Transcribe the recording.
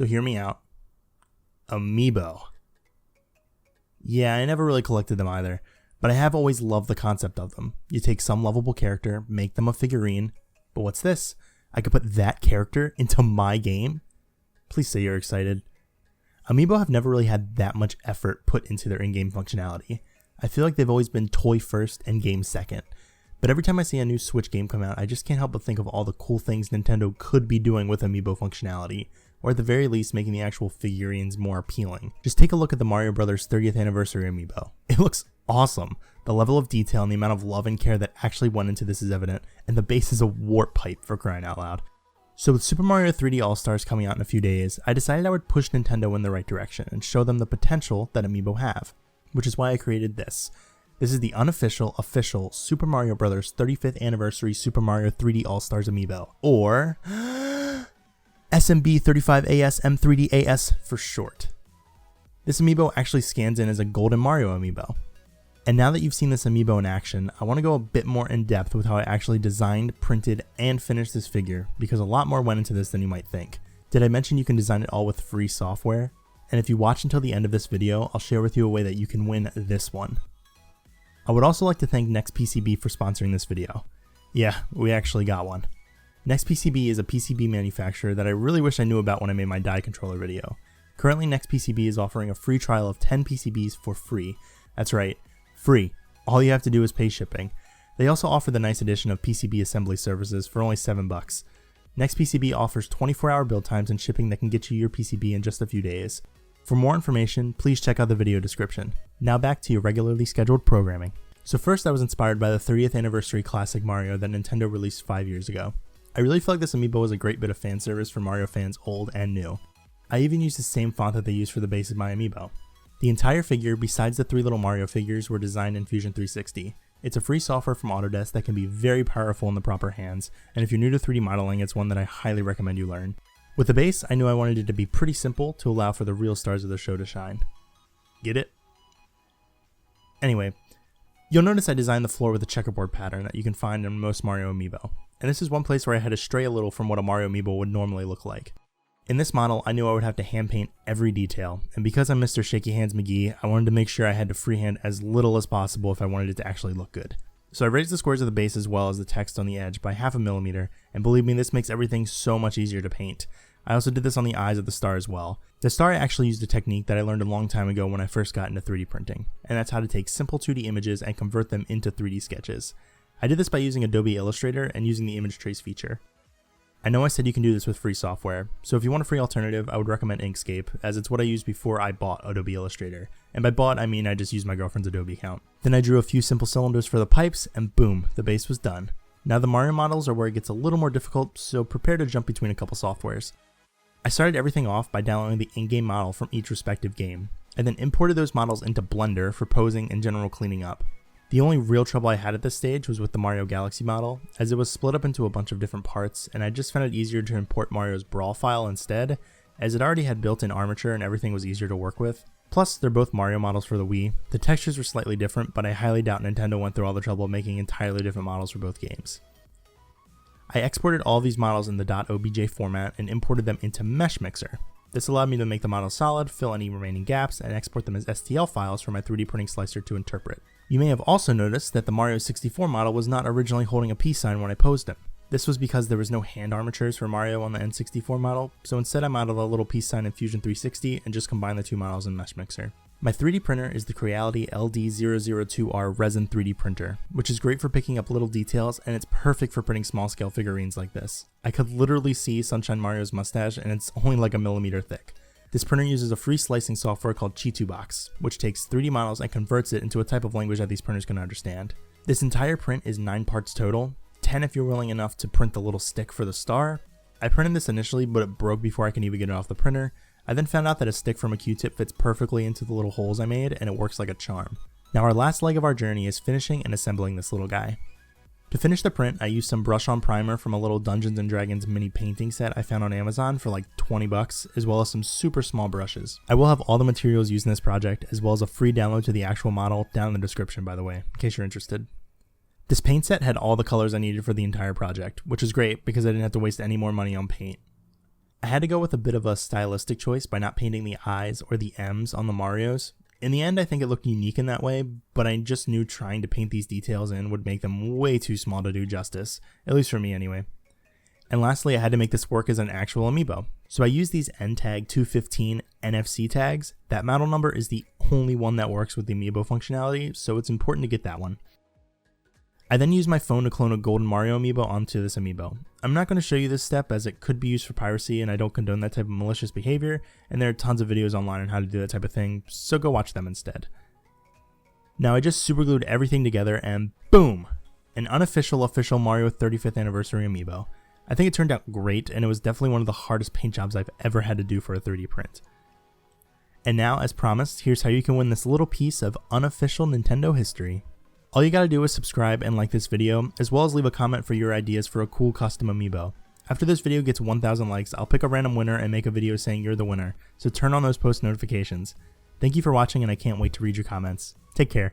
So hear me out. Amiibo. Yeah, I never really collected them either, but I have always loved the concept of them. You take some lovable character, make them a figurine, but what's this? I could put that character into my game? Please say you're excited. Amiibo have never really had that much effort put into their in-game functionality. I feel like they've always been toy first and game second. But every time I see a new Switch game come out, I just can't help but think of all the cool things Nintendo could be doing with Amiibo functionality, or at the very least making the actual figurines more appealing. Just take a look at the Mario Bros. 30th Anniversary Amiibo. It looks awesome. The level of detail and the amount of love and care that actually went into this is evident, and the base is a warp pipe for crying out loud. So with Super Mario 3D All-Stars coming out in a few days, I decided I would push Nintendo in the right direction and show them the potential that Amiibo have, which is why I created this. This is the unofficial, official Super Mario Bros. 35th Anniversary Super Mario 3D All-Stars Amiibo, or SMB35AS M3D-AS for short. This Amiibo actually scans in as a Golden Mario Amiibo. And now that you've seen this Amiibo in action, I want to go a bit more in depth with how I actually designed, printed, and finished this figure, because a lot more went into this than you might think. Did I mention you can design it all with free software? And if you watch until the end of this video, I'll share with you a way that you can win this one. I would also like to thank NextPCB for sponsoring this video. Yeah, we actually got one. NextPCB is a PCB manufacturer that I really wish I knew about when I made my die controller video. Currently, NextPCB is offering a free trial of 10 PCBs for free. That's right, free. All you have to do is pay shipping. They also offer the nice addition of PCB assembly services for only $7. NextPCB offers 24-hour build times and shipping that can get you your PCB in just a few days. For more information, please check out the video description. Now back to your regularly scheduled programming. So first, I was inspired by the 30th Anniversary Classic Mario that Nintendo released 5 years ago. I really feel like this Amiibo was a great bit of fan service for Mario fans old and new. I even used the same font that they used for the base of my Amiibo. The entire figure, besides the 3 little Mario figures, were designed in Fusion 360. It's a free software from Autodesk that can be very powerful in the proper hands, and if you're new to 3D modeling, it's one that I highly recommend you learn. With the base, I knew I wanted it to be pretty simple to allow for the real stars of the show to shine. Get it? Anyway, you'll notice I designed the floor with a checkerboard pattern that you can find in most Mario Amiibo, and this is one place where I had to stray a little from what a Mario Amiibo would normally look like. In this model, I knew I would have to hand paint every detail, and because I'm Mr. Shaky Hands McGee, I wanted to make sure I had to freehand as little as possible if I wanted it to actually look good. So I raised the squares of the base as well as the text on the edge by 0.5 millimeter, and believe me, this makes everything so much easier to paint. I also did this on the eyes of the star as well. The star actually used a technique that I learned a long time ago when I first got into 3D printing, and that's how to take simple 2D images and convert them into 3D sketches. I did this by using Adobe Illustrator and using the image trace feature. I know I said you can do this with free software, so if you want a free alternative, I would recommend Inkscape, as it's what I used before I bought Adobe Illustrator. And by bought, I mean I just used my girlfriend's Adobe account. Then I drew a few simple cylinders for the pipes, and boom, the base was done. Now the Mario models are where it gets a little more difficult, so prepare to jump between a couple softwares. I started everything off by downloading the in-game model from each respective game, and then imported those models into Blender for posing and general cleaning up. The only real trouble I had at this stage was with the Mario Galaxy model, as it was split up into a bunch of different parts, and I just found it easier to import Mario's Brawl file instead, as it already had built-in armature and everything was easier to work with. Plus, they're both Mario models for the Wii. The textures were slightly different, but I highly doubt Nintendo went through all the trouble of making entirely different models for both games. I exported all of these models in the .obj format and imported them into Meshmixer. This allowed me to make the models solid, fill any remaining gaps, and export them as STL files for my 3D printing slicer to interpret. You may have also noticed that the Mario 64 model was not originally holding a peace sign when I posed him. This was because there was no hand armatures for Mario on the N64 model, so instead I modeled a little peace sign in Fusion 360 and just combined the two models in Meshmixer. My 3D printer is the Creality LD002R Resin 3D printer, which is great for picking up little details, and it's perfect for printing small scale figurines like this. I could literally see Sunshine Mario's mustache, and it's only like 1 millimeter thick. This printer uses a free slicing software called Chitubox, which takes 3D models and converts it into a type of language that these printers can understand. This entire print is 9 parts total, 10 if you're willing enough to print the little stick for the star. I printed this initially, but it broke before I could even get it off the printer. I then found out that a stick from a Q-tip fits perfectly into the little holes I made, and it works like a charm. Now our last leg of our journey is finishing and assembling this little guy. To finish the print, I used some brush-on primer from a little Dungeons & Dragons mini painting set I found on Amazon for like 20 bucks, as well as some super small brushes. I will have all the materials used in this project, as well as a free download to the actual model down in the description, by the way, in case you're interested. This paint set had all the colors I needed for the entire project, which is great because I didn't have to waste any more money on paint. I had to go with a bit of a stylistic choice by not painting the I's or the M's on the Marios. In the end, I think it looked unique in that way, but I just knew trying to paint these details in would make them way too small to do justice, at least for me anyway. And lastly, I had to make this work as an actual Amiibo. So I used these NTAG215 NFC Tags. That model number is the only one that works with the Amiibo functionality, so it's important to get that one. I then used my phone to clone a golden Mario Amiibo onto this Amiibo. I'm not going to show you this step as it could be used for piracy and I don't condone that type of malicious behavior, and there are tons of videos online on how to do that type of thing, so go watch them instead. Now I just superglued everything together and boom! An unofficial official Mario 35th anniversary Amiibo. I think it turned out great and it was definitely one of the hardest paint jobs I've ever had to do for a 3D print. And now, as promised, here's how you can win this little piece of unofficial Nintendo history. All you gotta do is subscribe and like this video, as well as leave a comment for your ideas for a cool custom Amiibo. After this video gets 1,000 likes, I'll pick a random winner and make a video saying you're the winner, so turn on those post notifications. Thank you for watching and I can't wait to read your comments. Take care.